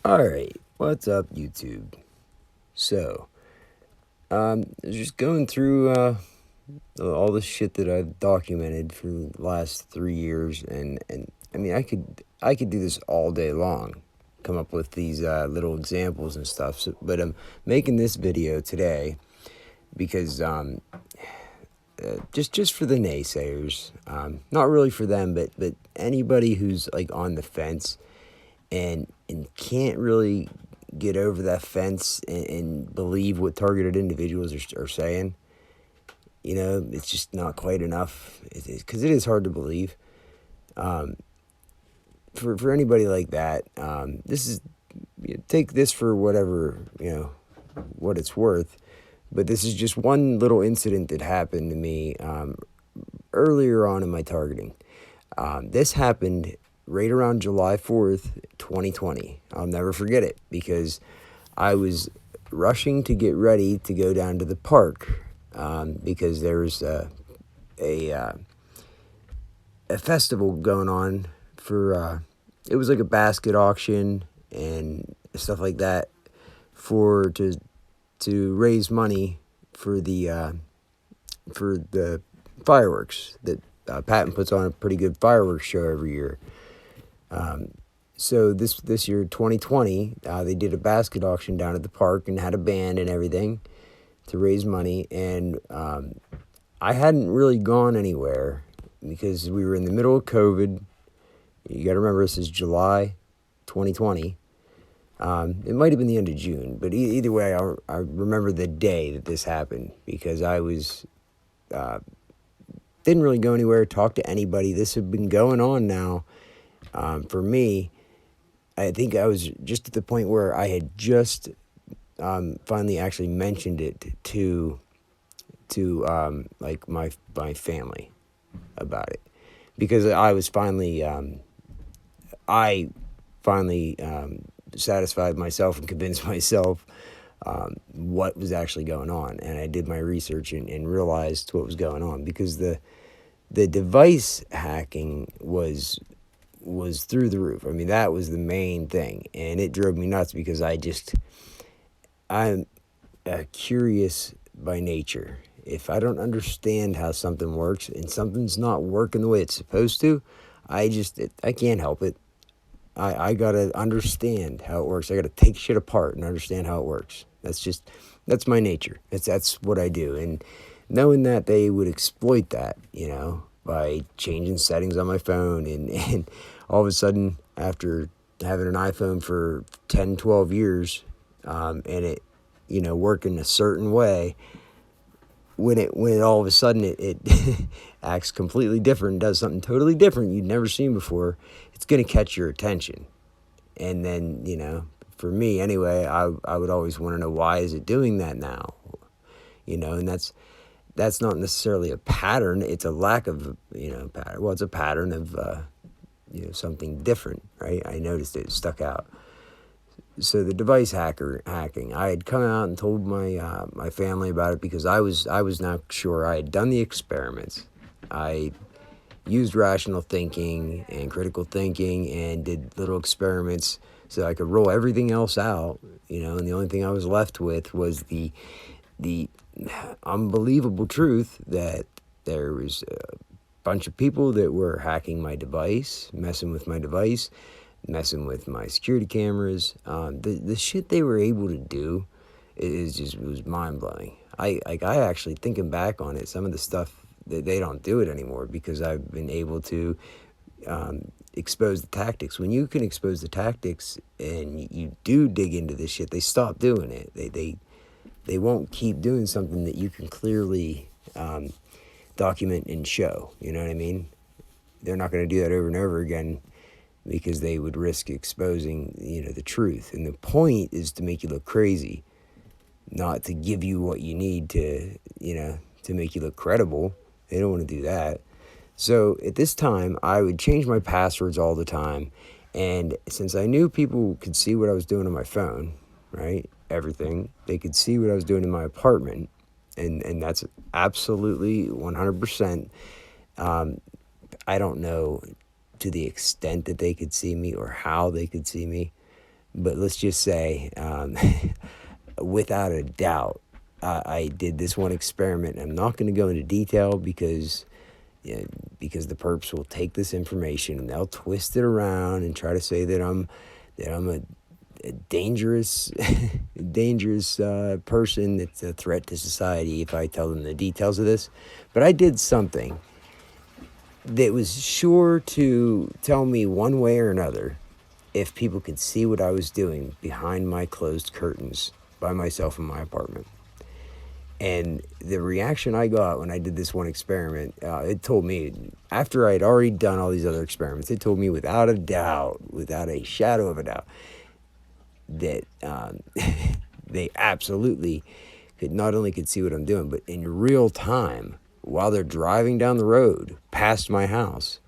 Alright, what's up, YouTube? So, just going through all the shit that I've documented for the last 3 years, and I mean, I could do this all day long, come up with these little examples and stuff. So, but I'm making this video today because just for the naysayers, not really for them, but anybody who's like on the fence and can't really get over that fence and believe what targeted individuals are saying. You know, it's just not quite enough because it is hard to believe. For anybody like that, this is take this for whatever what it's worth. But this is just one little incident that happened to me earlier on in my targeting. This happened right around July 4th, 2020. I'll never forget it because I was rushing to get ready to go down to the park because there was a festival going on for, it was like a basket auction and stuff like that to raise money for the fireworks that Patton puts on a pretty good fireworks show every year. So this year, 2020, they did a basket auction down at the park and had a band and everything to raise money. And I hadn't really gone anywhere because we were in the middle of COVID. You got to remember, this is July 2020. It might have been the end of June, but either way, I remember the day that this happened because I was didn't really go anywhere, talk to anybody. This had been going on now for me. I think I was just at the point where I had just finally actually mentioned it to like my family about it because I was finally satisfied myself and convinced myself what was actually going on, and I did my research and realized what was going on because the device hacking was through the roof. I mean, that was the main thing, and it drove me nuts because I'm curious by nature. If I don't understand how something works and something's not working the way it's supposed to, I can't help it. I gotta understand how it works. I gotta take shit apart and understand how it works. That's my nature. That's what I do. And knowing that they would exploit that, by changing settings on my phone and all of a sudden, after having an iPhone for 10, 12 years, and it, working a certain way, when it all of a sudden it acts completely different, does something totally different you'd never seen before, it's going to catch your attention. And then, for me anyway, I would always want to know, why is it doing that now? And that's not necessarily a pattern. It's a lack of, pattern. Well, it's a pattern of, something different, right? I noticed it stuck out. So the device hacking, I had come out and told my family about it because I was now sure I had done the experiments. I used rational thinking and critical thinking and did little experiments so I could rule everything else out, and the only thing I was left with was the unbelievable truth that there was a bunch of people that were hacking my device, messing with my device, messing with my security cameras. The shit they were able to do it was mind-blowing. I actually, thinking back on it, some of the stuff that they don't do it anymore because I've been able to expose the tactics. When you can expose the tactics and you do dig into this shit, they stop doing it. They won't keep doing something that you can clearly document and show. You know what I mean? They're not going to do that over and over again because they would risk exposing, the truth. And the point is to make you look crazy, not to give you what you need to make you look credible. They don't want to do that. So at this time, I would change my passwords all the time. And since I knew people could see what I was doing on my phone, right, everything, they could see what I was doing in my apartment. And that's absolutely 100%. I don't know to the extent that they could see me or how they could see me. But let's just say, without a doubt, I did this one experiment. I'm not going to go into detail because the perps will take this information and they'll twist it around and try to say that I'm a dangerous dangerous person that's a threat to society if I tell them the details of this. But I did something that was sure to tell me one way or another if people could see what I was doing behind my closed curtains by myself in my apartment. And the reaction I got when I did this one experiment, it told me, after I'd already done all these other experiments, it told me without a doubt, without a shadow of a doubt, that they absolutely could not only could see what I'm doing, but in real time, while they're driving down the road past my house,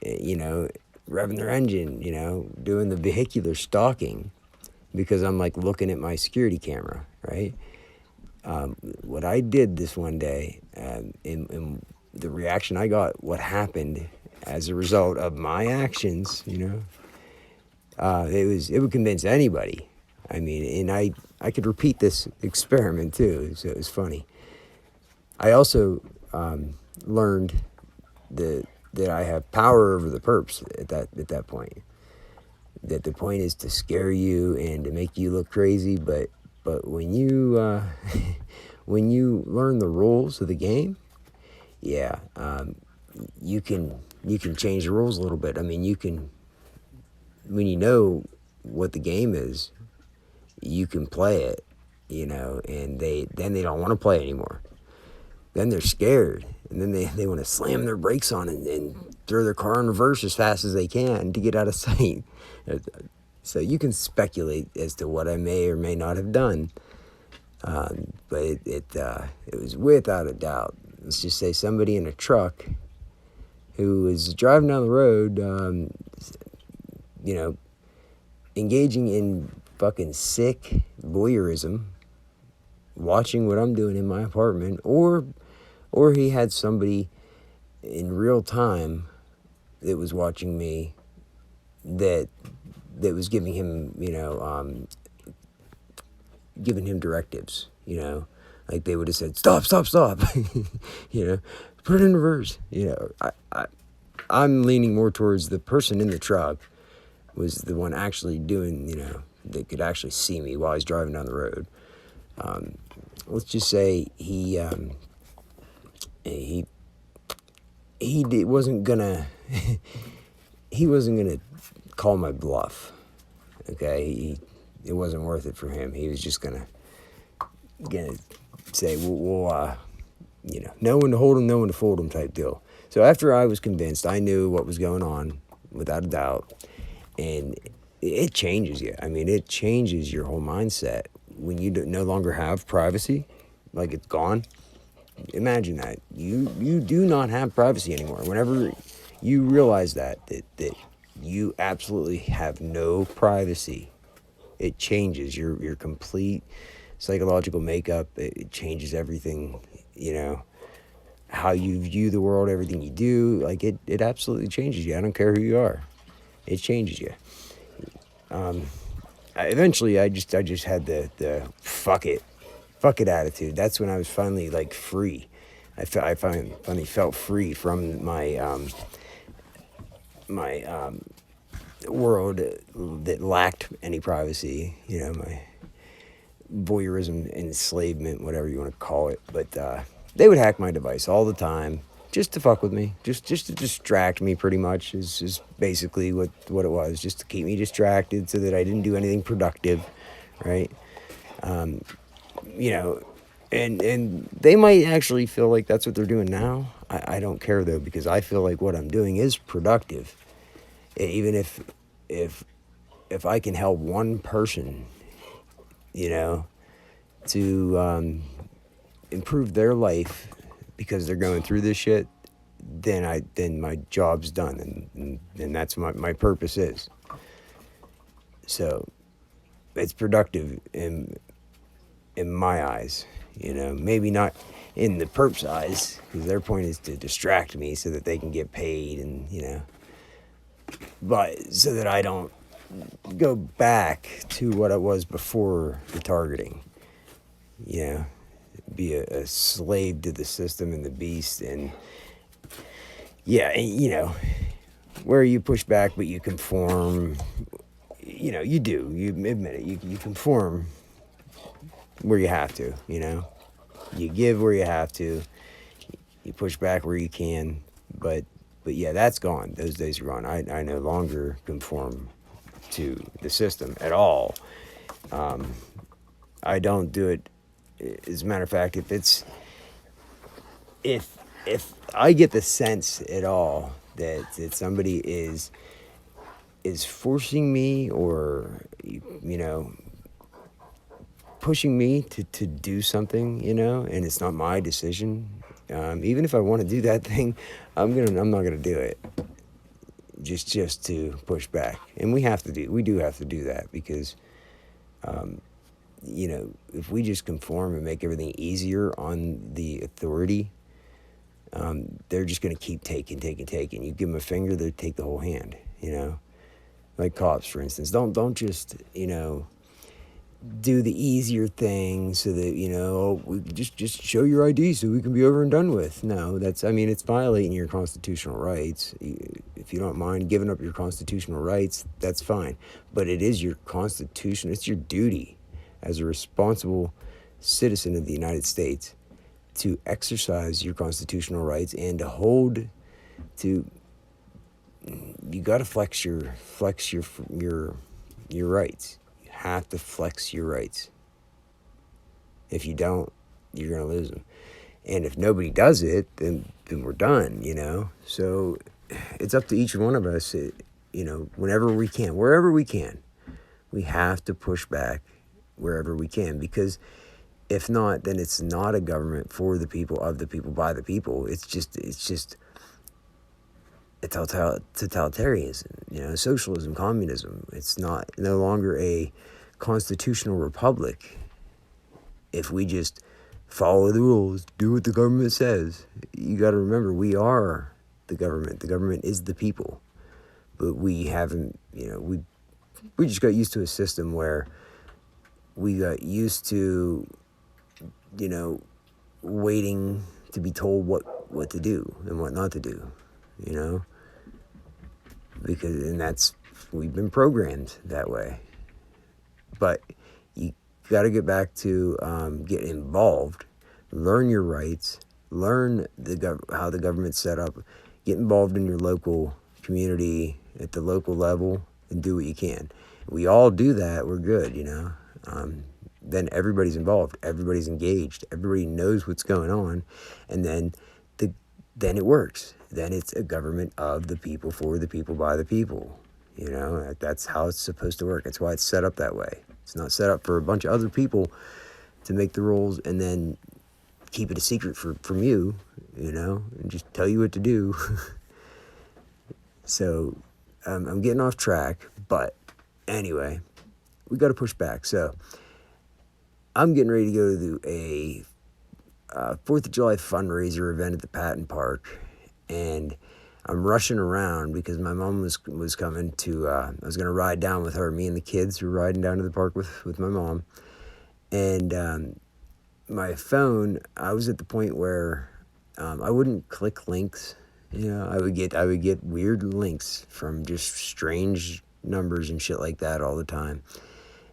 revving their engine, doing the vehicular stalking, because I'm like looking at my security camera, right? What I did this one day, and the reaction I got, what happened as a result of my actions, it would convince anybody. I mean, and I could repeat this experiment too, so it was funny. I also learned that I have power over the perps at that point. That the point is to scare you and to make you look crazy, but when you when you learn the rules of the game, you can change the rules a little bit. I mean, you can, when you know what the game is, you can play it, and they don't want to play anymore. Then they're scared, and then they want to slam their brakes on and throw their car in reverse as fast as they can to get out of sight. So you can speculate as to what I may or may not have done, but it was without a doubt. Let's just say somebody in a truck who was driving down the road, engaging in fucking sick voyeurism, watching what I'm doing in my apartment, or he had somebody in real time that was watching me that was giving him, giving him directives, like they would have said, stop, put it in reverse. I'm leaning more towards the person in the truck was the one actually doing, that could actually see me while he's driving down the road. Let's just say he wasn't gonna he wasn't gonna call my bluff. Okay, it wasn't worth it for him. He was just gonna say, well, no one to hold him, no one to fold him type deal. So after I was convinced, I knew what was going on without a doubt, and it changes you. I mean, it changes your whole mindset when you no longer have privacy, like it's gone. Imagine that you do not have privacy anymore. Whenever you realize that you absolutely have no privacy, it changes your complete psychological makeup. It changes everything, how you view the world, everything you do. Like it absolutely changes you. I don't care who you are, it changes you. Eventually I just had the fuck it attitude. That's when I was finally like free. I finally felt free from my world that lacked any privacy. My voyeurism, enslavement, whatever you want to call it. But they would hack my device all the time, just to fuck with me, just to distract me. Pretty much is basically what it was, just to keep me distracted so that I didn't do anything productive, right? And they might actually feel like that's what they're doing now. I don't care though, because I feel like what I'm doing is productive. Even if I can help one person, to improve their life because they're going through this shit, then my job's done, and that's what my purpose is. So it's productive in my eyes, maybe not in the perp's eyes, because their point is to distract me so that they can get paid, and but so that I don't go back to what I was before the targeting. You know, be a slave to the system and the beast, and yeah, you know, where you push back but you conform. You know, you do. You admit it. You conform where you have to. You know, you give where you have to. You push back where you can, but yeah, that's gone. Those days are gone. I no longer conform to the system at all. I don't do it. As a matter of fact, if I get the sense at all that somebody is forcing me, or you know, pushing me to do something, you know, and it's not my decision, even if I want to do that thing, I'm not gonna do it just to push back. And we do have to do that, because you know, if we just conform and make everything easier on the authority, they're just going to keep taking. You give them a finger, they take the whole hand, you know? Like cops, for instance. Don't just, you know, do the easier thing so that, you know, we just show your ID so we can be over and done with. No, I mean, it's violating your constitutional rights. If you don't mind giving up your constitutional rights, that's fine. But it is your constitution, it's your duty as a responsible citizen of the United States to exercise your constitutional rights and to you got to flex your rights. You have to flex your rights. If you don't, you're going to lose them. And if nobody does it, then we're done, you know? So it's up to each one of us, you know, whenever we can, wherever we can, we have to push back wherever we can, because if not, then it's not a government for the people, of the people, by the people. It's just a totalitarianism, you know, socialism, communism. It's no longer a constitutional republic. If we just follow the rules, do what the government says, you got to remember, we are the government. The government is the people. But we haven't, you know, we just got used to a system where we got used to, you know, waiting to be told what to do and what not to do, you know, and we've been programmed that way. But you got to get back to get involved, learn your rights, learn how the government's set up, get involved in your local community at the local level, and do what you can. We all do that, we're good, you know. Then everybody's involved, everybody's engaged, everybody knows what's going on, and then it works. Then it's a government of the people, for the people, by the people. You know, that's how it's supposed to work. That's why it's set up that way. It's not set up for a bunch of other people to make the rules and then keep it a secret from you, you know, and just tell you what to do. So I'm getting off track, but anyway, we got to push back. So I'm getting ready to go to a 4th of July fundraiser event at the Patton Park, and I'm rushing around because my mom was coming to, I was going to ride down with her. Me and the kids were riding down to the park with my mom. And my phone, I was at the point where I wouldn't click links. You know, I would get weird links from just strange numbers and shit like that all the time.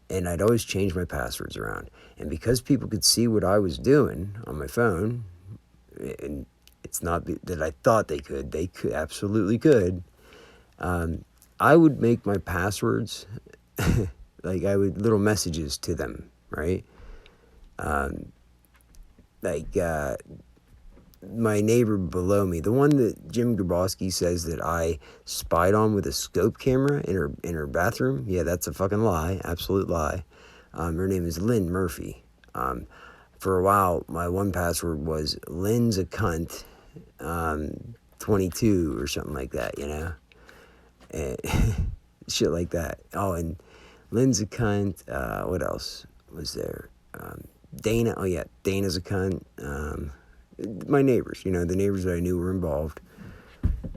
And I'd always change my passwords around. And because people could see what I was doing on my phone, and it's not that I thought they could absolutely could, I would make my passwords, like little messages to them, right? My neighbor below me, the one that Jim Grabowski says that I spied on with a scope camera in her bathroom. Yeah, that's a fucking lie, absolute lie. Her name is Lynn Murphy. For a while, my one password was Lynn's a cunt, 22 or something like that, you know, and shit like that. Oh, and Lynn's a cunt. What else was there? Dana. Oh yeah, Dana's a cunt. My neighbors, you know, the neighbors that I knew were involved,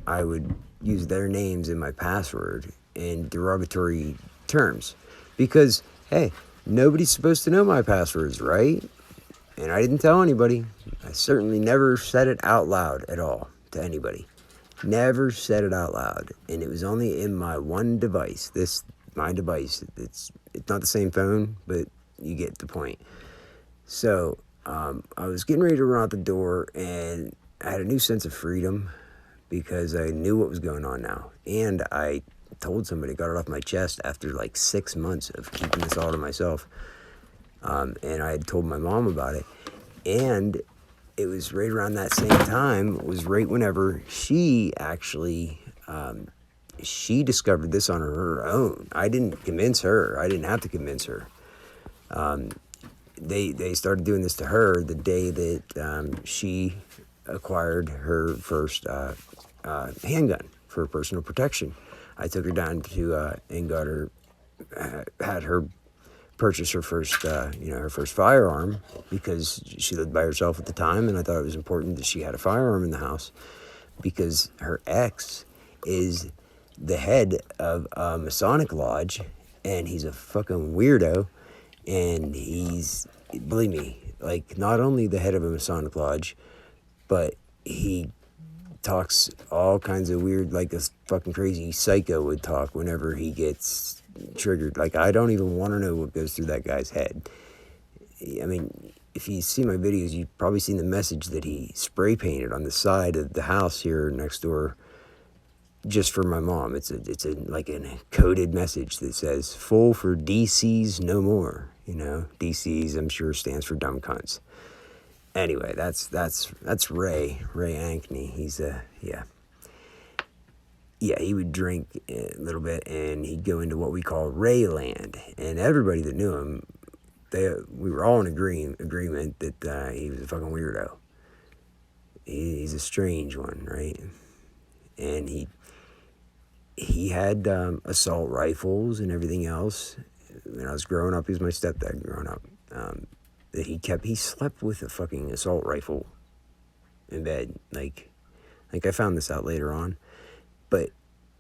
I would use their names in my password, in derogatory terms. Because, hey, nobody's supposed to know my passwords, right? And I didn't tell anybody. I certainly never said it out loud at all to anybody. Never said it out loud. And it was only in my one device. My device. It's not the same phone, but you get the point. So I was getting ready to run out the door, and I had a new sense of freedom because I knew what was going on now. And I told somebody, got it off my chest after like 6 months of keeping this all to myself. And I had told my mom about it. And it was right around that same time, was right whenever she actually, she discovered this on her own. I didn't convince her. I didn't have to convince her. They started doing this to her the day that she acquired her first handgun for personal protection. I took her down to and got her, had her purchase her first, her first firearm because she lived by herself at the time, and I thought it was important that she had a firearm in the house because her ex is the head of a Masonic lodge, and he's a fucking weirdo, and he's, believe me, like not only the head of a Masonic lodge, but he talks all kinds of weird, like a fucking crazy psycho would talk whenever he gets triggered. Like, I don't even want to know what goes through that guy's head. I mean, if you see my videos, you've probably seen the message that he spray painted on the side of the house here next door just for my mom. It's a like a coded message that says, "Full for DC's no more." You know, DC's, I'm sure, stands for dumb cunts. Anyway, that's Ray Ankney. He's he would drink a little bit, and he'd go into what we call Rayland. And everybody that knew him, we were all in agreement that he was a fucking weirdo. He's a strange one, right? And he had assault rifles and everything else. When I was growing up, he was my stepdad growing up. He slept with a fucking assault rifle in bed. Like I found this out later on. But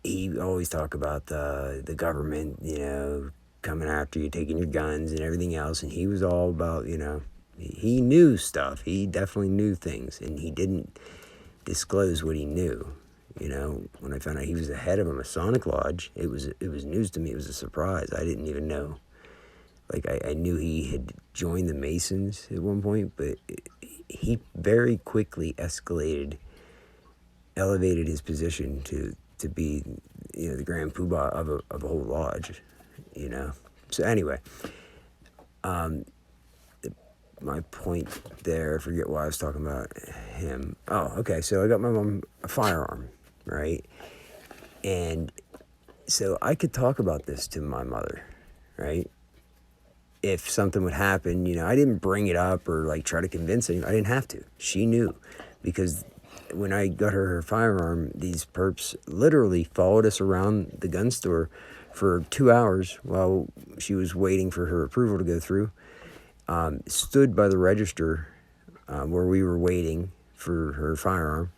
he always talked about the government, coming after you, taking your guns and everything else. And he was all about, he knew stuff. He definitely knew things. And he didn't disclose what he knew. When I found out he was the head of a Masonic lodge, it was news to me. It was a surprise. I didn't even know. Like, I knew he had joined the Masons at one point, but he very quickly elevated his position to be, the grand poobah of a whole lodge, So anyway, my point there, I forget why I was talking about him. Oh, okay, so I got my mom a firearm, right? And so I could talk about this to my mother, right? If something would happen, I didn't bring it up or like try to convince her. I didn't have to. She knew, because when I got her firearm, these perps literally followed us around the gun store for 2 hours while she was waiting for her approval to go through. Stood by the register where we were waiting for her firearm,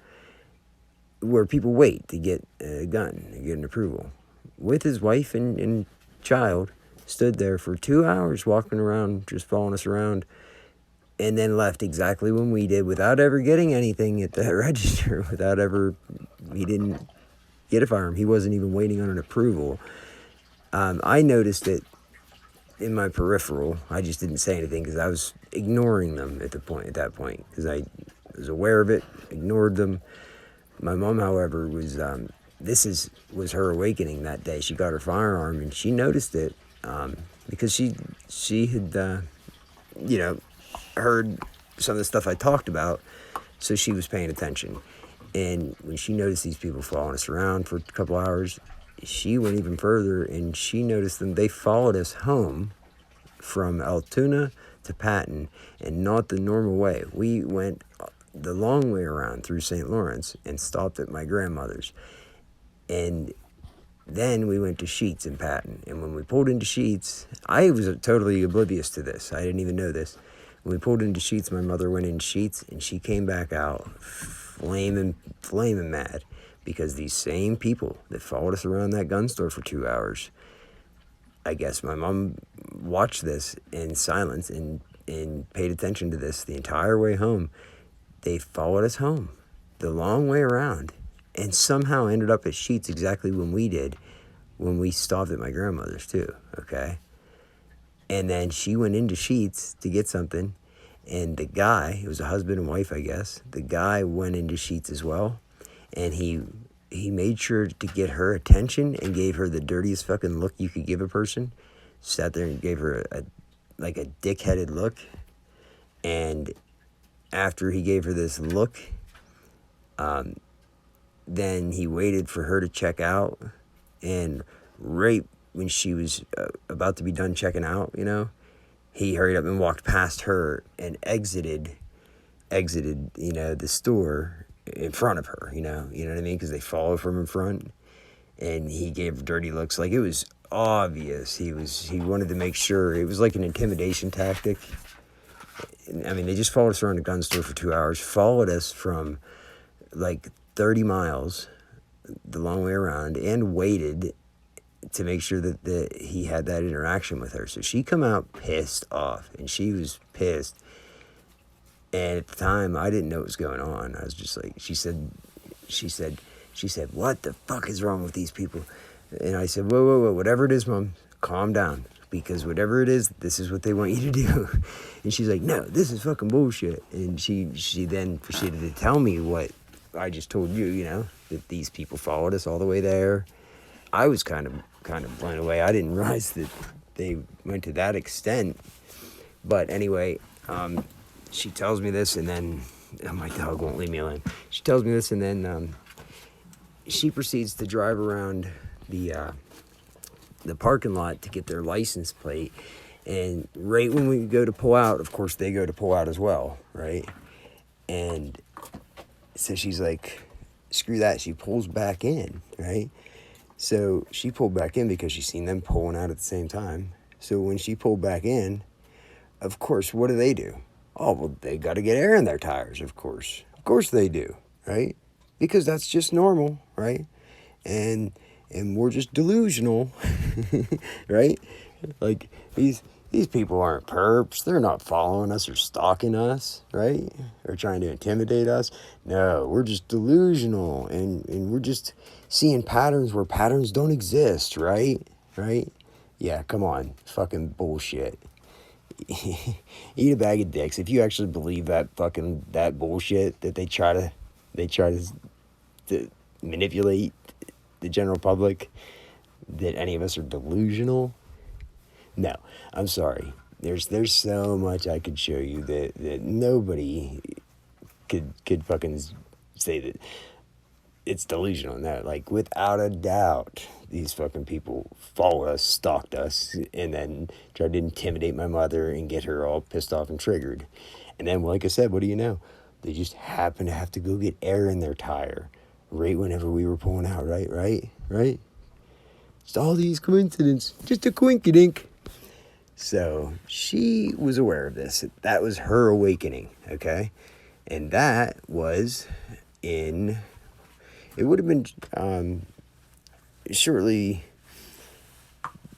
where people wait to get a gun, to get an approval, with his wife and child. Stood there for 2 hours walking around, just following us around, and then left exactly when we did, without ever getting anything at the register, he didn't get a firearm. He wasn't even waiting on an approval. I noticed it in my peripheral. I just didn't say anything because I was ignoring them at that point, because I was aware of it, ignored them. My mom, however, was her awakening that day. She got her firearm, and she noticed it. Because she had, heard some of the stuff I talked about, so she was paying attention. And when she noticed these people following us around for a couple hours, she went even further, and she noticed them. They followed us home from Altoona to Patton, and not the normal way. We went the long way around through St. Lawrence and stopped at my grandmother's. And then we went to Sheets in Patton. And when we pulled into Sheets, I was totally oblivious to this. I didn't even know this. When we pulled into Sheets, my mother went in Sheets, and she came back out flaming mad. because these same people that followed us around that gun store for 2 hours, I guess my mom watched this in silence and paid attention to this the entire way home. They followed us home the long way around and somehow ended up at Sheetz exactly when we did, when we stopped at my grandmother's too, okay? And then she went into Sheetz to get something, and the guy, it was a husband and wife, I guess, the guy went into Sheetz as well, and he made sure to get her attention and gave her the dirtiest fucking look you could give a person. Sat there and gave her a dick-headed look, and after he gave her this look, then he waited for her to check out, and right when she was about to be done checking out, you know, he hurried up and walked past her and exited, you know, the store in front of her, you know what I mean? Because they followed from in front, and he gave dirty looks. Like, it was obvious. He wanted to make sure. It was like an intimidation tactic. I mean, they just followed us around the gun store for 2 hours, followed us from like 30 miles the long way around, and waited to make sure that he had that interaction with her. So she come out pissed off, and she was pissed. And at the time, I didn't know what was going on. I was just like, she said, what the fuck is wrong with these people? And I said, whoa, whatever it is, Mom, calm down. Because whatever it is, this is what they want you to do. And she's like, no, this is fucking bullshit. And she then proceeded to tell me what I just told you, you know, that these people followed us all the way there. I was kind of blown away. I didn't realize that they went to that extent. But anyway, she tells me this, and then my dog won't leave me alone. She tells me this, and then she proceeds to drive around the parking lot to get their license plate. And right when we go to pull out, of course, they go to pull out as well, right? And so she's like, screw that. She pulls back in, right? So she pulled back in because she's seen them pulling out at the same time. So when she pulled back in, of course, what do? Oh, well, they got to get air in their tires, of course. Of course they do, right? Because that's just normal, right? And we're just delusional, right? Like, these people aren't perps. They're not following us or stalking us, right? Or trying to intimidate us. No, we're just delusional, and we're just seeing patterns where patterns don't exist, right? Right? Yeah, come on. Fucking bullshit. Eat a bag of dicks. If you actually believe that bullshit that they try to manipulate the general public, that any of us are delusional. No, I'm sorry. There's so much I could show you that nobody could fucking say that it's delusional. No, like, without a doubt, these fucking people followed us, stalked us, and then tried to intimidate my mother and get her all pissed off and triggered. And then, like I said, what do you know? They just happened to have to go get air in their tire right whenever we were pulling out, right? Just all these coincidences. Just a coinkydink. So she was aware of this. That was her awakening, okay? And that was it would have been shortly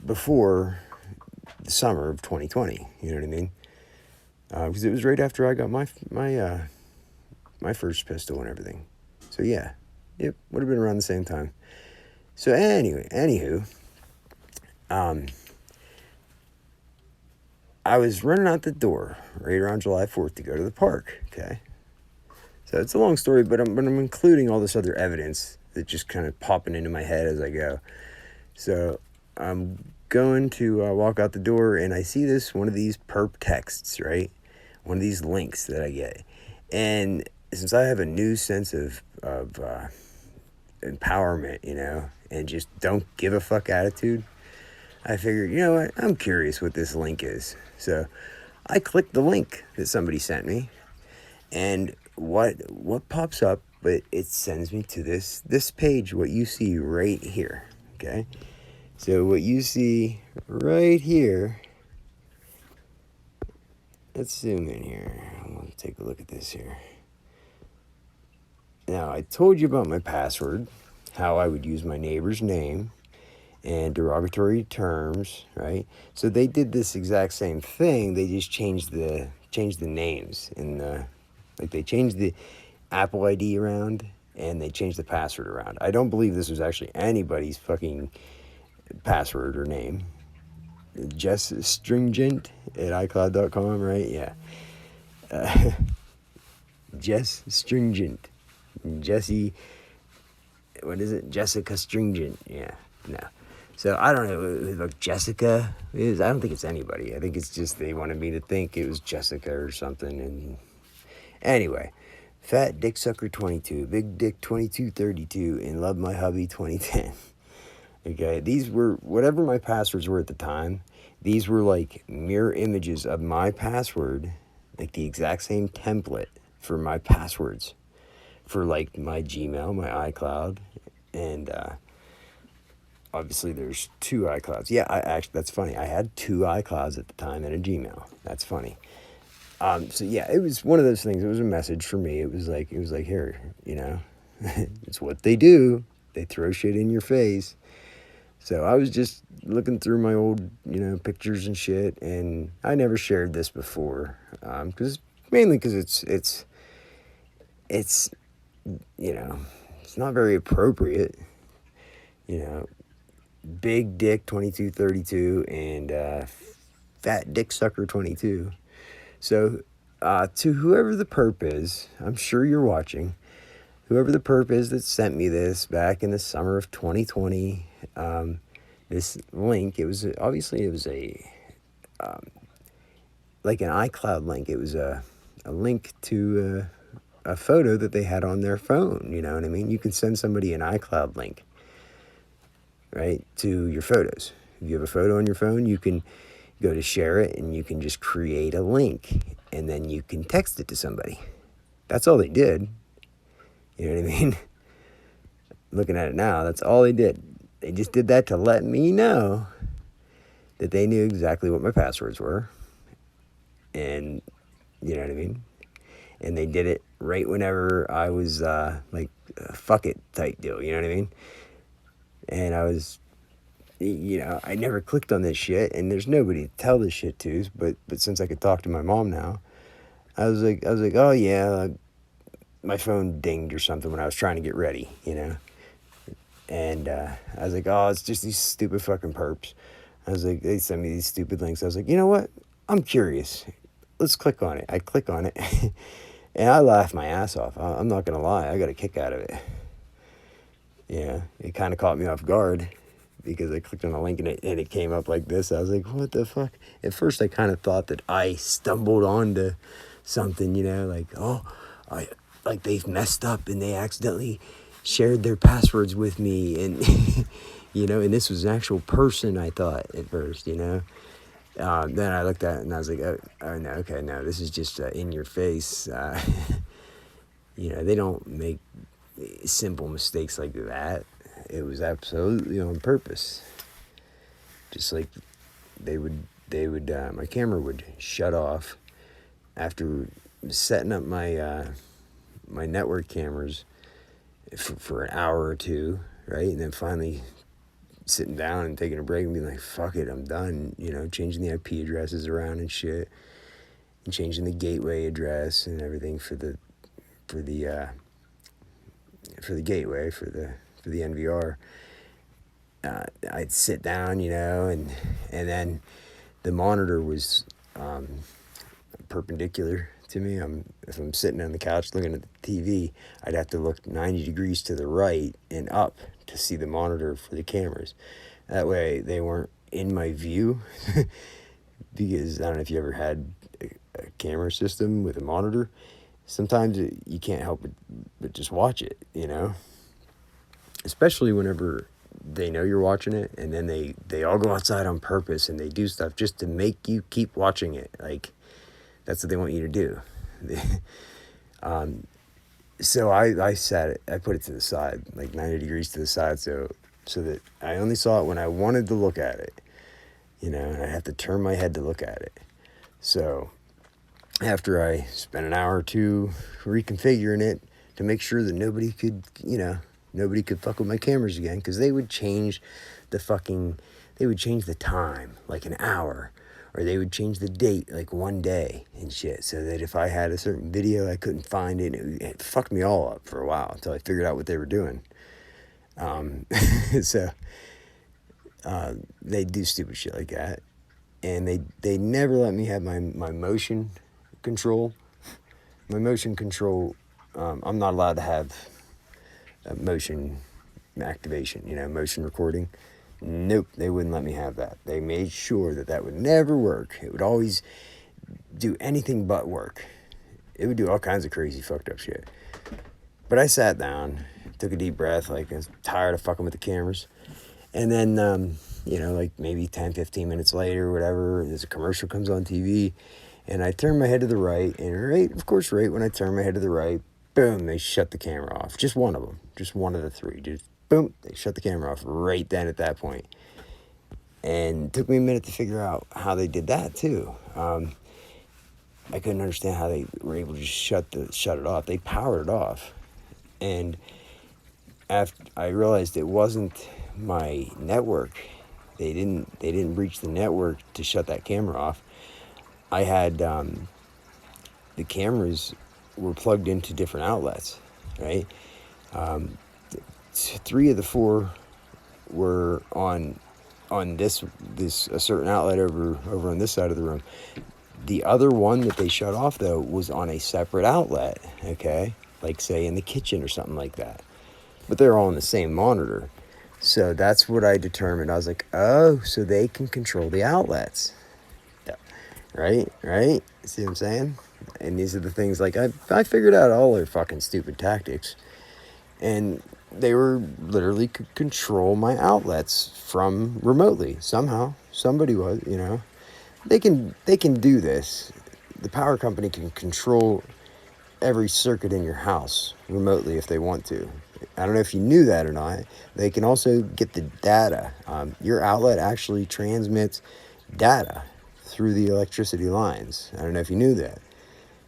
before the summer of 2020, you know what I mean? Because it was right after I got my first pistol and everything. So yeah, it would have been around the same time. So anywho, I was running out the door right around July 4th to go to the park, okay? So it's a long story, but I'm including all this other evidence that's just kind of popping into my head as I go. So I'm going to walk out the door, and I see one of these perp texts, right? One of these links that I get. And since I have a new sense of empowerment, you know, and just don't give a fuck attitude, I figured, you know what, I'm curious what this link is. So I clicked the link that somebody sent me, and what pops up, but it sends me to this page, what you see right here, okay? So what you see right here, let's zoom in here. I'll take a look at this here. Now, I told you about my password, how I would use my neighbor's name and derogatory terms, right? So they did this exact same thing. They just changed the names in the, like, they changed the Apple ID around and they changed the password around. I don't believe this was actually anybody's fucking password or name. Jess Stringent at iCloud.com, right? Yeah. Jess Stringent. Jesse, what is it? Jessica Stringent. Yeah. No. So I don't know who Jessica is. I don't think it's anybody. I think it's just they wanted me to think it was Jessica or something. And anyway, Fat Dick Sucker 22, Big Dick 2232, and Love My Hubby 2010. Okay, these were whatever my passwords were at the time. These were like mirror images of my password, like the exact same template for my passwords for like my Gmail, my iCloud, and obviously there's two iClouds. Yeah, I actually, that's funny. I had two iClouds at the time and a Gmail. That's funny. So yeah, it was one of those things. It was a message for me. It was like here, you know, it's what they do. They throw shit in your face. So I was just looking through my old, you know, pictures and shit, and I never shared this before, mainly because it's, you know, it's not very appropriate, you know. Big Dick 2232 and Fat Dick Sucker 22. So to whoever the perp is, I'm sure you're watching. Whoever the perp is that sent me this back in the summer of 2020, this link, it was obviously like an iCloud link. It was a link to a photo that they had on their phone. You know what I mean? You can send somebody an iCloud link, right, to your photos. If you have a photo on your phone, you can go to share it and you can just create a link and then you can text it to somebody. That's all they did. You know what I mean? Looking at it now, that's all they did. They just did that to let me know that they knew exactly what my passwords were. And, you know what I mean? And they did it right whenever I was like, fuck it type deal. You know what I mean? And I was, you know, I never clicked on this shit, and there's nobody to tell this shit to. But since I could talk to my mom now, I was like, oh yeah, my phone dinged or something when I was trying to get ready, you know. And I was like, oh, it's just these stupid fucking perps. I was like, they sent me these stupid links. I was like, you know what? I'm curious. Let's click on it. I click on it, and I laughed my ass off. I'm not gonna lie, I got a kick out of it. Yeah, it kind of caught me off guard because I clicked on a link and it came up like this. I was like, what the fuck? At first, I kind of thought that I stumbled onto something, you know, like they've messed up and they accidentally shared their passwords with me, and you know, and this was an actual person. I thought at first, you know. Then I looked at it and I was like, oh no, okay, no, this is just in your face. You know, they don't make simple mistakes like that. It was absolutely on purpose. Just like they would my camera would shut off after setting up my my network cameras for an hour or two, right? And then finally sitting down and taking a break and being like, fuck it, I'm done, you know, changing the IP addresses around and shit, and changing the gateway address and everything for the gateway for the NVR. I'd sit down, you know, and then the monitor was perpendicular to me. If I'm sitting on the couch looking at the TV, I'd have to look 90 degrees to the right and up to see the monitor for the cameras. That way they weren't in my view. Because I don't know if you ever had a camera system with a monitor. Sometimes you can't help but just watch it, you know. Especially whenever they know you're watching it, and then they all go outside on purpose and they do stuff just to make you keep watching it. Like, that's what they want you to do. So I sat it, I put it to the side, like 90 degrees to the side, so that I only saw it when I wanted to look at it, you know, and I have to turn my head to look at it. So after I spent an hour or two reconfiguring it, to make sure that nobody could, nobody could fuck with my cameras again, because they would change the time, like an hour, or they would change the date like one day and shit, so that if I had a certain video, I couldn't find it. It fucked me all up for a while until I figured out what they were doing. So they do stupid shit like that, and they never let me have my motion control. My motion control, I'm not allowed to have motion activation, motion recording. Nope, they wouldn't let me have that. They made sure that would never work. It would always do anything but work. It would do all kinds of crazy fucked up shit. But I sat down, took a deep breath, like I was tired of fucking with the cameras. And then, like maybe 10, 15 minutes later, or whatever, there's a commercial comes on TV, and I turn my head to the right, and right when I turn my head to the right, boom, they shut the camera off. Just one of them, just one of the three. Just boom, they shut the camera off right then at that point. And it took me a minute to figure out how they did that too. I couldn't understand how they were able to just shut it off. They powered it off. And after I realized it wasn't my network, they didn't breach the network to shut that camera off. I had the cameras were plugged into different outlets, right? 3 of the 4 were on this a certain outlet over on this side of the room. The other one that they shut off, though, was on a separate outlet, okay? Like, say, in the kitchen or something like that. But they're all on the same monitor. So that's what I determined. I was like, oh, so they can control the outlets. Right? See what I'm saying? And these are the things, like, I figured out all their fucking stupid tactics. And they were literally could control my outlets from remotely. Somehow. Somebody was, They can do this. The power company can control every circuit in your house remotely if they want to. I don't know if you knew that or not. They can also get the data. Your outlet actually transmits data through the electricity lines. I don't know if you knew that.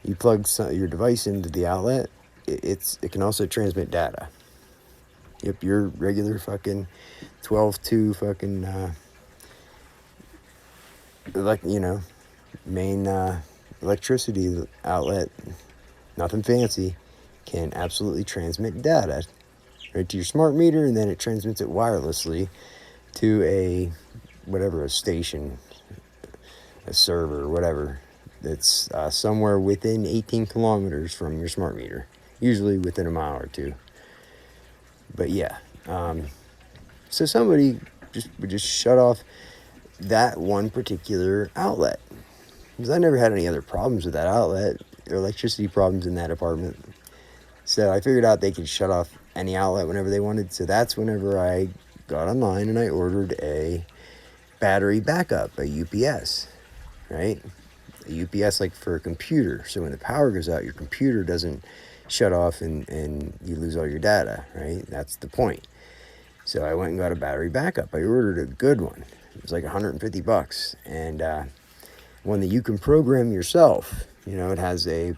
You plug your device into the outlet, it can also transmit data. Yep, your regular fucking 12-2 fucking main electricity outlet, nothing fancy, can absolutely transmit data right to your smart meter, and then it transmits it wirelessly to a station, a server, whatever, that's somewhere within 18 kilometers from your smart meter, usually within a mile or two. But yeah, so somebody would just shut off that one particular outlet, because I never had any other problems with that outlet or electricity problems in that apartment. So I figured out they could shut off any outlet whenever they wanted. So that's whenever I got online and I ordered a battery backup, a UPS, right? A UPS, like for a computer. So when the power goes out, your computer doesn't shut off and you lose all your data, right? That's the point. So I went and got a battery backup. I ordered a good one. It was like $150, and one that you can program yourself. It has a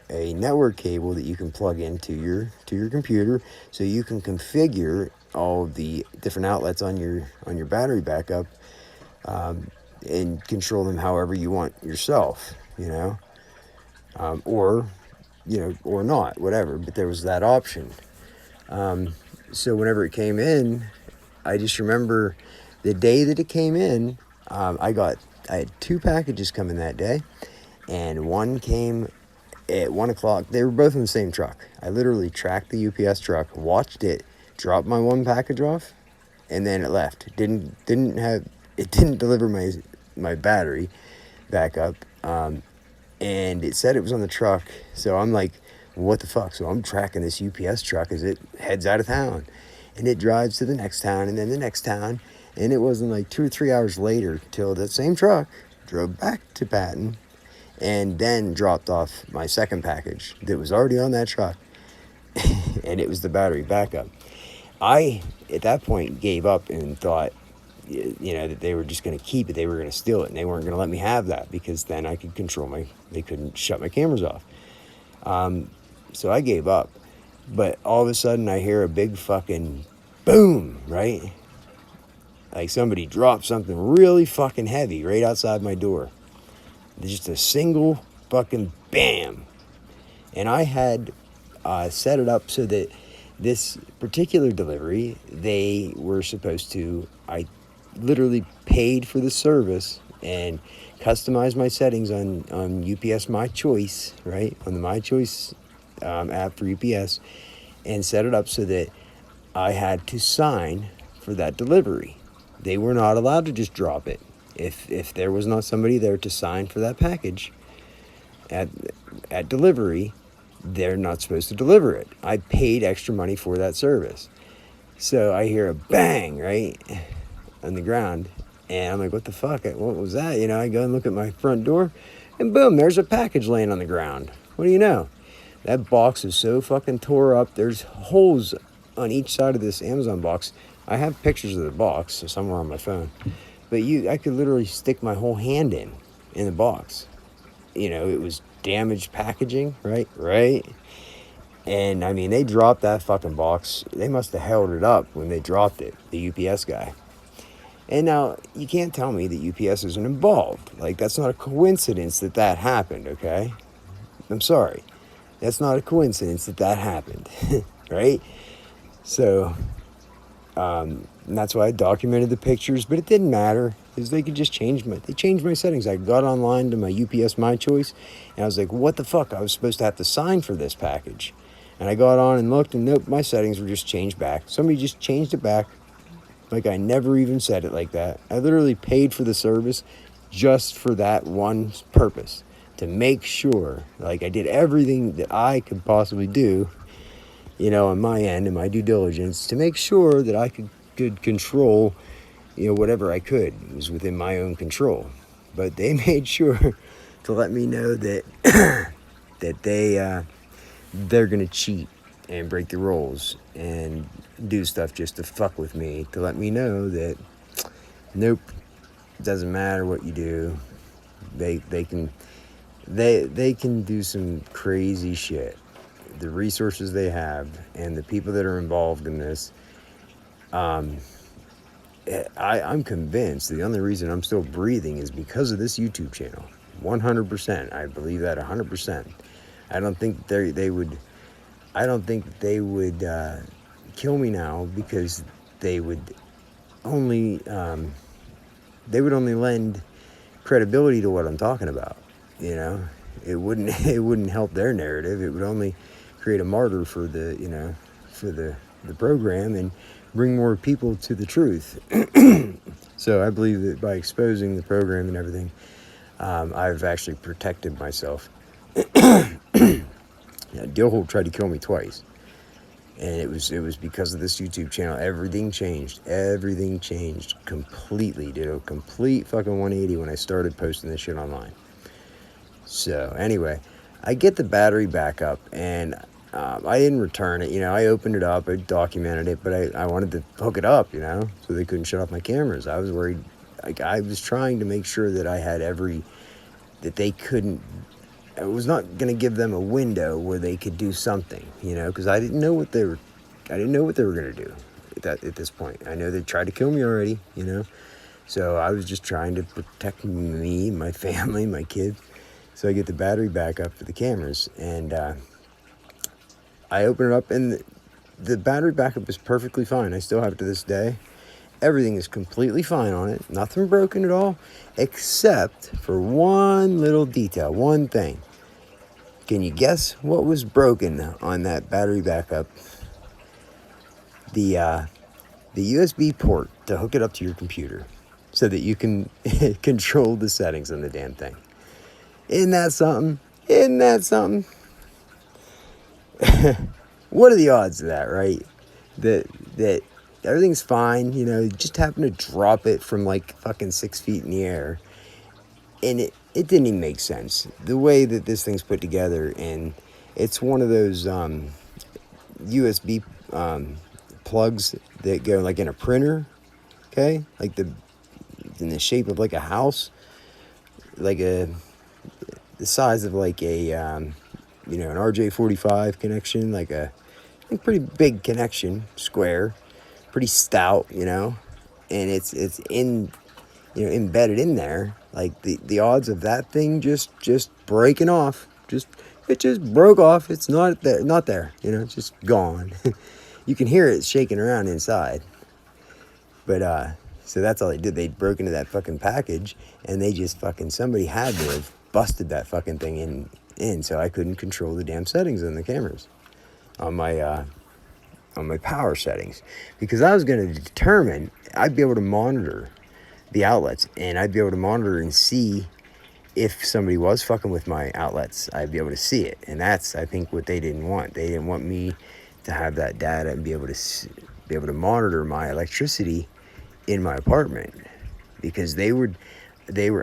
network cable that you can plug into your computer, so you can configure all the different outlets on your battery backup, and control them however you want yourself. Or not, whatever. But there was that option. So whenever it came in, I just remember the day that it came in, I had 2 packages come in that day, and one came at 1 o'clock. They were both in the same truck. I literally tracked the UPS truck, watched it drop my one package off, and then it left. It didn't deliver my battery backup, and it said it was on the truck. So I'm like, what the fuck? So I'm tracking this UPS truck as it heads out of town, and it drives to the next town, and then the next town. And it wasn't like 2 or 3 hours later till that same truck drove back to Patton and then dropped off my second package that was already on that truck. And it was the battery backup. I, at that point, gave up and thought, that they were just going to keep it. They were going to steal it, and they weren't going to let me have that, because then I could they couldn't shut my cameras off. So I gave up. But all of a sudden I hear a big fucking boom, right? Like somebody dropped something really fucking heavy right outside my door. Just a single fucking bam. And I had set it up so that this particular delivery, they were supposed to, I literally paid for the service and customized my settings on UPS My Choice, right? On the My Choice app for UPS, and set it up so that I had to sign for that delivery. They were not allowed to just drop it. If there was not somebody there to sign for that package at delivery, they're not supposed to deliver it. I paid extra money for that service. So I hear a bang, right, on the ground. And I'm like, what the fuck? What was that? You know, I go and look at my front door, and boom, there's a package laying on the ground. What do you know? That box is so fucking tore up. There's holes on each side of this Amazon box. I have pictures of the box somewhere on my phone. But I could literally stick my whole hand in the box. You know, it was damaged packaging, right? Right. And I mean, they dropped that fucking box. They must have held it up when they dropped it, the UPS guy. And now, you can't tell me that UPS isn't involved. Like, that's not a coincidence that happened, okay? I'm sorry. That's not a coincidence that happened, right? So, and that's why I documented the pictures, but it didn't matter because they could just they changed my settings. I got online to my UPS My Choice, and I was like, what the fuck? I was supposed to have to sign for this package. And I got on and looked, and nope, my settings were just changed back. Somebody just changed it back. Like, I never even said it like that. I literally paid for the service just for that one purpose, to make sure, like, I did everything that I could possibly do, you know, on my end and my due diligence to make sure that I could control, you know, whatever I could. It was within my own control. But they made sure to let me know that that they're gonna cheat and break the rules and do stuff just to fuck with me, to let me know that nope, it doesn't matter what you do. They can do some crazy shit. The resources they have and the people that are involved in this, I'm convinced the only reason I'm still breathing is because of this YouTube channel. 100%. I believe that 100%. I don't think they would kill me now, because they would only lend credibility to what I'm talking about. You know, it wouldn't help their narrative. It would only create a martyr for the program and bring more people to the truth. So I believe that by exposing the program and everything, I've actually protected myself. Dillholt tried to kill me twice, and it was because of this YouTube channel. Everything changed completely. Did a complete fucking 180 when I started posting this shit online. So anyway, I get the battery back up, and I didn't return it. You know, I opened it up, I documented it, but I wanted to hook it up, you know, so they couldn't shut off my cameras. I was worried. Like, I was trying to make sure that I had that they couldn't. I was not going to give them a window where they could do something, you know, because I didn't know what they were going to do at this point. I know they tried to kill me already, you know, so I was just trying to protect me, my family, my kids. So I get the battery back up for the cameras, and I open it up, and the battery backup is perfectly fine. I still have it to this day. Everything is completely fine on it. Nothing broken at all, except for one little detail, one thing. Can you guess what was broken on that battery backup? The USB port to hook it up to your computer so that you can control the settings on the damn thing. Isn't that something? Isn't that something? What are the odds of that, right? That everything's fine, you know, just happen to drop it from like fucking 6 feet in the air. And it didn't even make sense. The way that this thing's put together, and it's one of those USB plugs that go like in a printer, okay? Like in the shape of like a house, like the size of like a, an RJ45 connection, like a pretty big connection, square, pretty stout, you know, and it's in, you know, embedded in there. Like the odds of that thing just breaking off, it just broke off. It's not there, you know, it's just gone. You can hear it shaking around inside. But so that's all they did. They broke into that fucking package, and they just fucking, somebody had to have busted that fucking thing in, so I couldn't control the damn settings on the cameras, on my power settings, because I was going to determine, I'd be able to monitor the outlets, and I'd be able to monitor and see if somebody was fucking with my outlets. I'd be able to see it, and that's, I think, what they didn't want. They didn't want me to have that data and be able to monitor my electricity in my apartment, because they were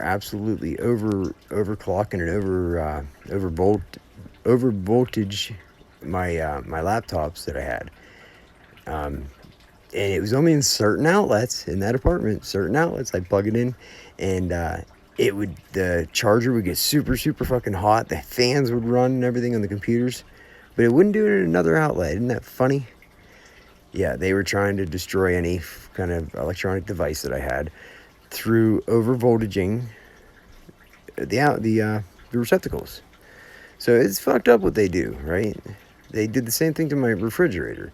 absolutely overclocking and over voltage my laptops that I had. And it was only in certain outlets in that apartment, certain outlets. I'd plug it in, and the charger would get super fucking hot. The fans would run and everything on the computers, but it wouldn't do it in another outlet. Isn't that funny? Yeah, they were trying to destroy any kind of electronic device that I had through overvoltaging the receptacles. So it's fucked up what they do, right? They did the same thing to my refrigerator.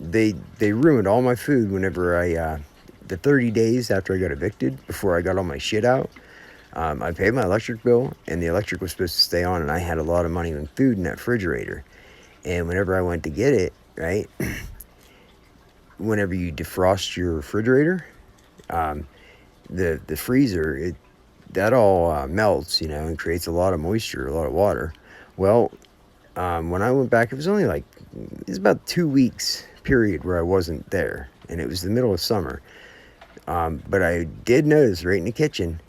They ruined all my food whenever the 30 days after I got evicted, before I got all my shit out. I paid my electric bill, and the electric was supposed to stay on, and I had a lot of money in food in that refrigerator. And whenever I went to get it, right, whenever you defrost your refrigerator, the freezer, that all melts, you know, and creates a lot of moisture, a lot of water. Well, when I went back, it was about 2 weeks period where I wasn't there, and it was the middle of summer. But I did notice right in the kitchen,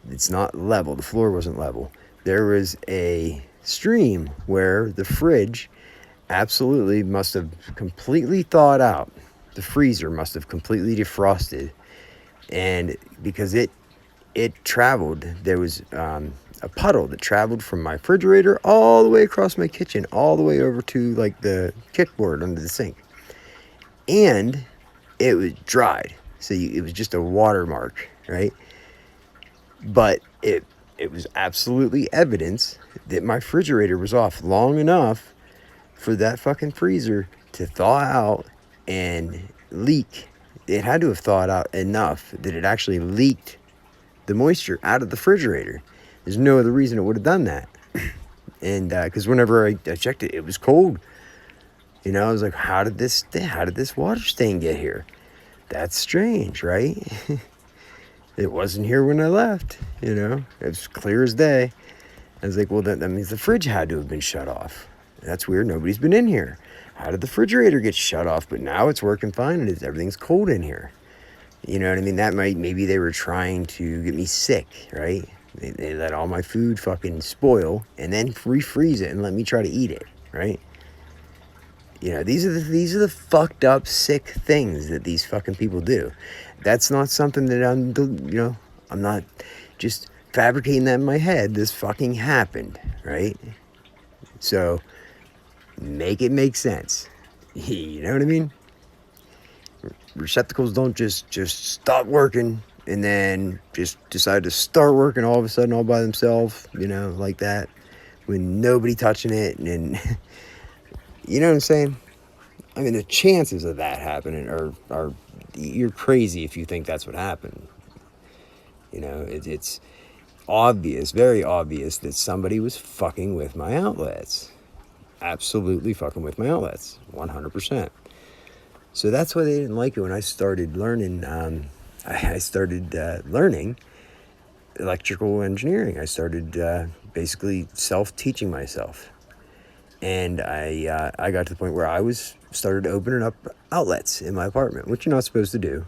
it's not level. The floor wasn't level. There was a stream where the fridge absolutely must have completely thawed out. The freezer must have completely defrosted, and because it traveled, there was a puddle that traveled from my refrigerator all the way across my kitchen, all the way over to like the kickboard under the sink, and it was dried, so it was just a watermark, right? But it was absolutely evidence that my refrigerator was off long enough for that fucking freezer to thaw out and leak. It had to have thawed out enough that it actually leaked the moisture out of the refrigerator. There's no other reason it would have done that. And because whenever I checked it, it was cold. You know, I was like, how did this water stain get here? That's strange, right? It wasn't here when I left, you know. It was clear as day. I was like, well, that means the fridge had to have been shut off. That's weird. Nobody's been in here. How did the refrigerator get shut off? But now it's working fine, and everything's cold in here. You know what I mean? Maybe they were trying to get me sick, right? They let all my food fucking spoil and then refreeze it and let me try to eat it, right? You know, these are the fucked up, sick things that these fucking people do. That's not something that I'm not just fabricating that in my head. This fucking happened, right? So make it make sense. You know what I mean? Receptacles don't just stop working and then just decide to start working all of a sudden all by themselves, you know, like that, with nobody touching it. And you know what I'm saying? I mean, the chances of that happening are you're crazy if you think that's what happened. You know, it's obvious, very obvious, that somebody was fucking with my outlets. Absolutely fucking with my outlets, 100%. So that's why they didn't like it when I started learning. I started learning electrical engineering. I started basically self-teaching myself. And I got to the point where I started opening up outlets in my apartment, which you're not supposed to do.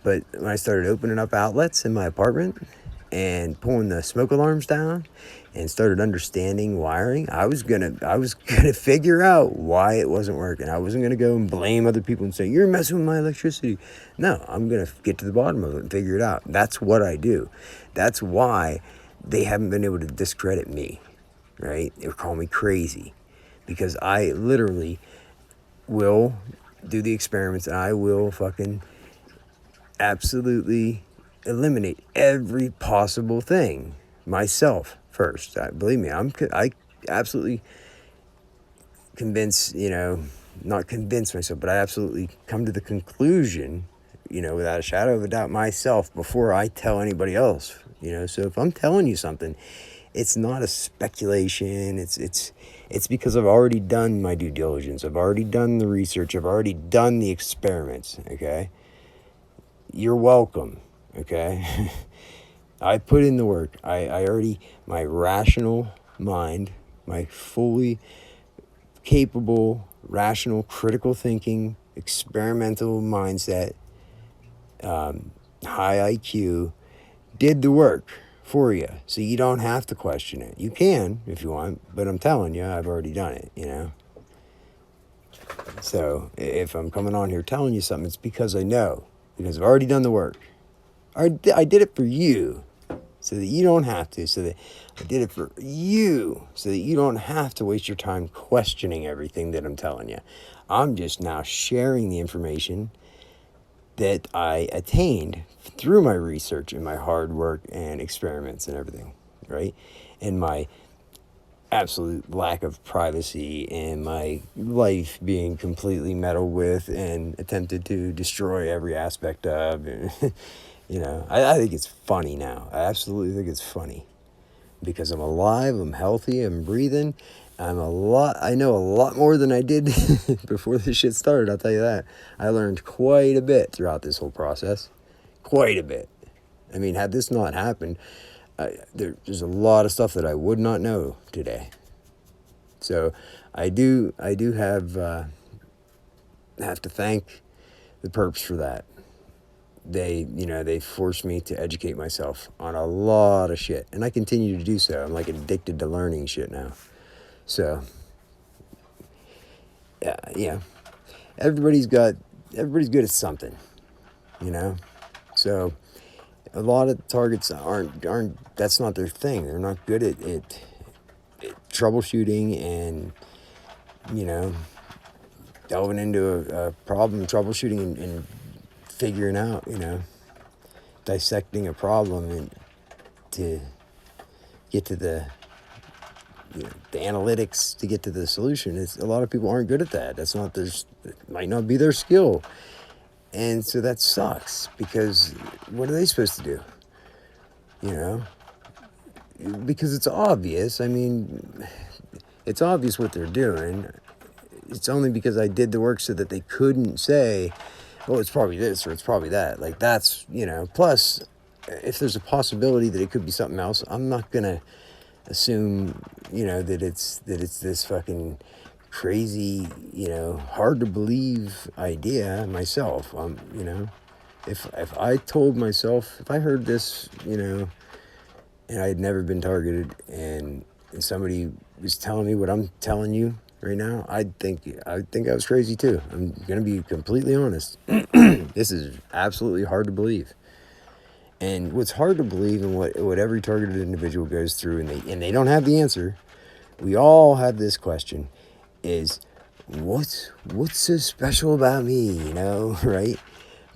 But when I started opening up outlets in my apartment and pulling the smoke alarms down and started understanding wiring, I was gonna figure out why it wasn't working. I wasn't gonna go and blame other people and say, you're messing with my electricity. No, I'm gonna get to the bottom of it and figure it out. That's what I do. That's why they haven't been able to discredit me, right? They were calling me crazy. because I literally will do the experiments and I will fucking absolutely eliminate every possible thing myself first. Believe me, I absolutely convince, not convince myself, but I absolutely come to the conclusion, without a shadow of a doubt myself before I tell anybody else. So if I'm telling you something, it's not a speculation. It's because I've already done my due diligence. I've already done the research. I've already done the experiments. Okay, you're welcome. Okay, I put in the work. I already, my rational mind, my fully capable, rational, critical thinking, experimental mindset, high IQ, did the work for you. So you don't have to question it. You can if you want, but I'm telling you, I've already done it. So if I'm coming on here telling you something, it's because I know, because I've already done the work. I did it for you so that you don't have to, so that I did it for you so that you don't have to waste your time questioning everything that I'm telling you. I'm just now sharing the information that I attained through my research and my hard work and experiments and everything, right? And my absolute lack of privacy and my life being completely meddled with and attempted to destroy every aspect of. I think it's funny now. I absolutely think it's funny because I'm alive, I'm healthy, I'm breathing. I know a lot more than I did before this shit started, I'll tell you that. I learned quite a bit throughout this whole process. Quite a bit. I mean, had this not happened, there's a lot of stuff that I would not know today. So I do have to thank the perps for that. They forced me to educate myself on a lot of shit, and I continue to do so. I'm like addicted to learning shit now. So yeah, everybody's good at something, So a lot of targets aren't that's not their thing. They're not good at troubleshooting and delving into a problem, troubleshooting and figuring out, dissecting a problem and to get to the analytics to get to the solution. A lot of people aren't good at that. It might not be their skill. And so that sucks because what are they supposed to do? Because it's obvious. I mean, it's obvious what they're doing. It's only because I did the work so that they couldn't say, oh, it's probably this or it's probably that. Like that's, plus if there's a possibility that it could be something else, I'm not going to assume, that it's this fucking crazy, hard to believe idea myself. If I told myself, if I heard this, and I had never been targeted and somebody was telling me what I'm telling you right now, I think I was crazy too. I'm going to be completely honest. This is absolutely hard to believe. And what's hard to believe and what every targeted individual goes through and they don't have the answer, we all have this question, is what's so special about me, right?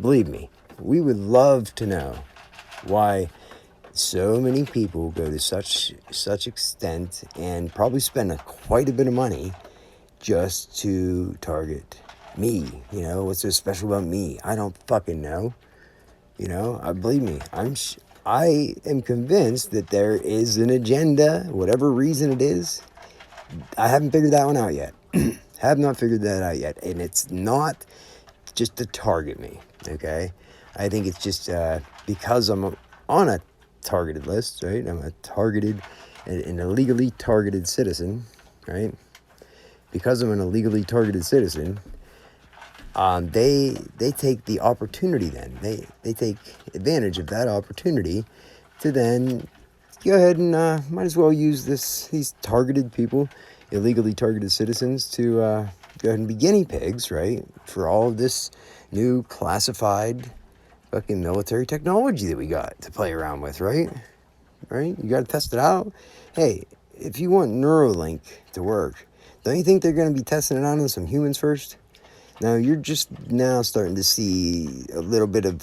Believe me, we would love to know why so many people go to such extent and probably spend quite a bit of money just to target me. What's so special about me? I don't fucking know. Believe me, I am convinced that there is an agenda, whatever reason it is. I haven't figured that one out yet. Have not figured that out yet. And it's not just to target me, okay? I think it's just because I'm on a targeted list, right? I'm an illegally targeted citizen, right? Because I'm an illegally targeted citizen, they take the opportunity then. They take advantage of that opportunity to then go ahead and might as well use these targeted people, illegally targeted citizens, to go ahead and be guinea pigs, right? For all of this new classified fucking military technology that we got to play around with, right? Right? You got to test it out. Hey, if you want Neuralink to work, Don't you think they're going to be testing it on some humans first? Now, you're just now starting to see a little bit of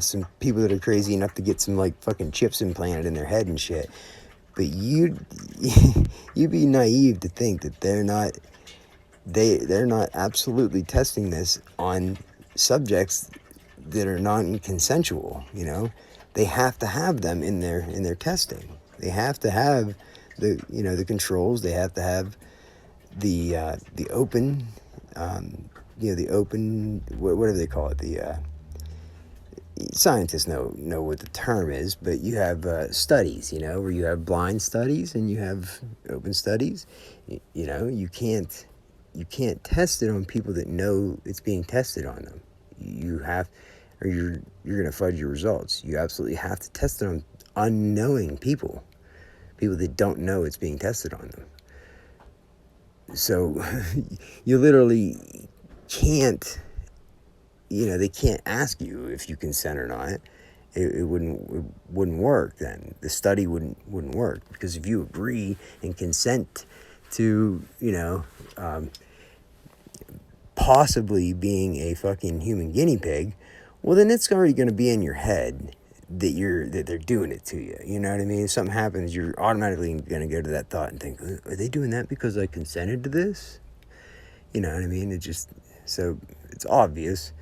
some people that are crazy enough to get some, like, fucking chips implanted in their head and shit. But you'd be naive to think that they're not absolutely testing this on subjects that are non-consensual, you know? They have to have them in their testing. They have to have the controls. They have to have the open, the open, whatever they call it. The scientists know what the term is, but you have studies, where you have blind studies and you have open studies. You can't test it on people that know it's being tested on them. You have, or you're gonna fudge your results. You absolutely have to test it on unknowing people that don't know it's being tested on them. So you literally can't, they can't ask you if you consent or not. It wouldn't work then. The study wouldn't work, because if you agree and consent to, possibly being a fucking human guinea pig, well, then it's already going to be in your head that they're doing it to you. You know what I mean? If something happens, you're automatically going to go to that thought and think, are they doing that because I consented to this? You know what I mean? So it's obvious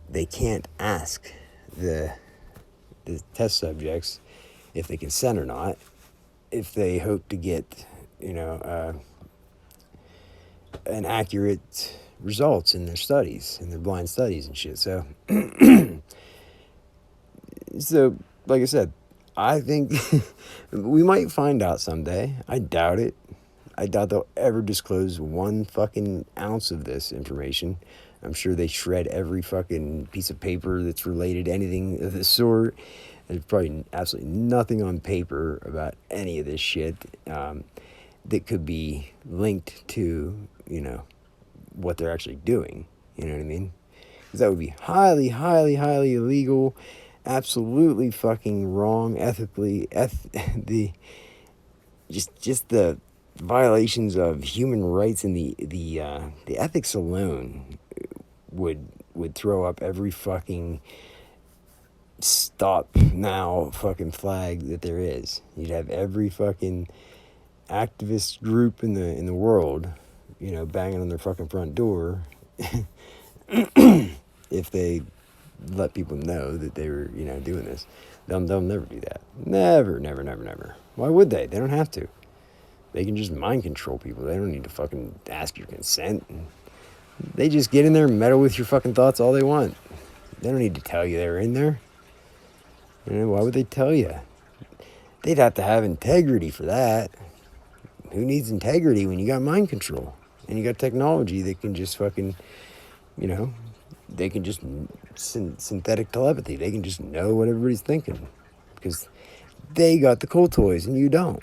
they can't ask the test subjects if they consent or not, if they hope to get, an accurate results in their studies, in their blind studies and shit. So, like I said, I think we might find out someday. I doubt it. I doubt they'll ever disclose one fucking ounce of this information. I'm sure they shred every fucking piece of paper that's related to anything of the sort. There's probably absolutely nothing on paper about any of this shit that could be linked to, what they're actually doing. You know what I mean? Because that would be highly, highly, highly illegal, absolutely fucking wrong, ethically, just the violations of human rights and the ethics alone would throw up every fucking stop now fucking flag that there is. You'd have every fucking activist group in the world, banging on their fucking front door if they let people know that they were, doing this. They'll never do that. Never, never, never, never. Why would they? They don't have to. They can just mind control people. They don't need to fucking ask your consent. They just get in there and meddle with your fucking thoughts all they want. They don't need to tell you they're in there. Why would they tell you? They'd have to have integrity for that. Who needs integrity when you got mind control? And you got technology that can just fucking, they can just synthetic telepathy. They can just know what everybody's thinking, because they got the cool toys and you don't.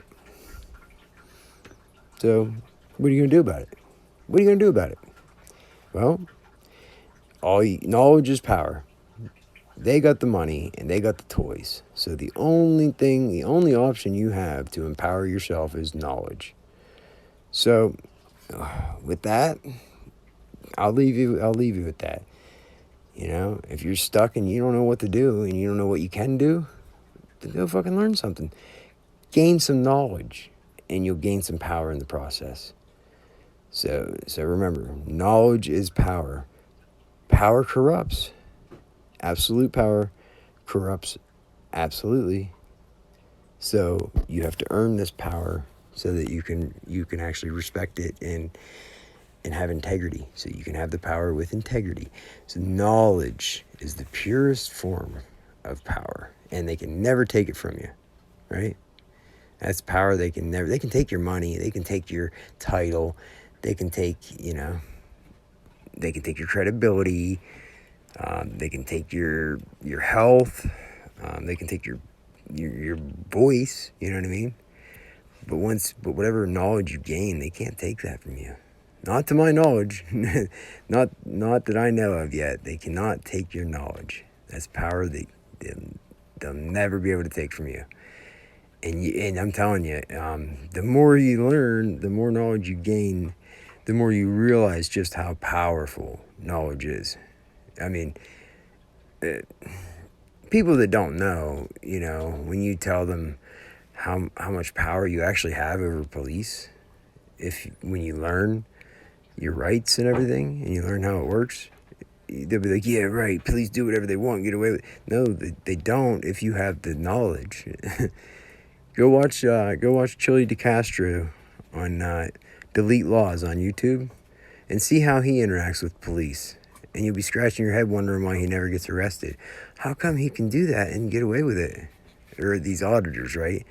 So what are you going to do about it? What are you going to do about it? Well, knowledge is power. They got the money and they got the toys. So the only option you have to empower yourself is knowledge. So with that, I'll leave you with that. If you're stuck and you don't know what to do and you don't know what you can do, then go fucking learn something. Gain some knowledge and you'll gain some power in the process. So remember, knowledge is power. Power corrupts. Absolute power corrupts absolutely. So you have to earn this power so that you can actually respect it and have integrity. So you can have the power with integrity. So knowledge is the purest form of power, and they can never take it from you, right? That's power. They can take your money, they can take your title, they can take, they can take your credibility, they can take your health, they can take your voice, you know what I mean? But whatever knowledge you gain, they can't take that from you. Not to my knowledge, not that I know of yet. They cannot take your knowledge. That's power that they'll never be able to take from you. And I'm telling you, the more you learn, the more knowledge you gain, the more you realize just how powerful knowledge is. I mean, people that don't know, when you tell them how much power you actually have over police, when you learn your rights and everything, and you learn how it works, they'll be like, yeah, right, police do whatever they want, get away with it. No, they don't if you have the knowledge. Go watch Chili DeCastro on Delete Laws on YouTube and see how he interacts with police. And you'll be scratching your head wondering why he never gets arrested. How come he can do that and get away with it? Or these auditors, right?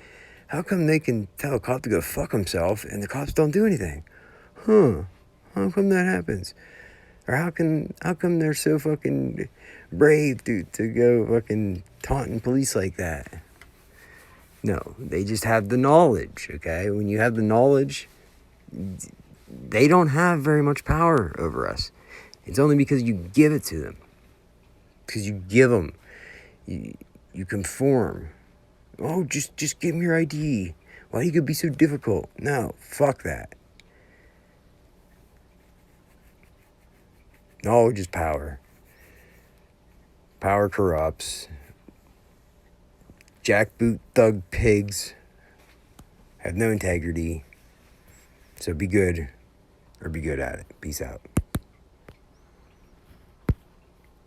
How come they can tell a cop to go fuck himself and the cops don't do anything? Huh? How come that happens? Or how come they're so fucking brave to go fucking taunting police like that? No, they just have the knowledge, okay? When you have the knowledge, they don't have very much power over us. It's only because you give it to them. Because you give them. You conform. Oh, just give me your ID. Why you could be so difficult? No, fuck that. Knowledge is power. Power corrupts. Jackboot thug pigs have no integrity. So be good or be good at it. Peace out.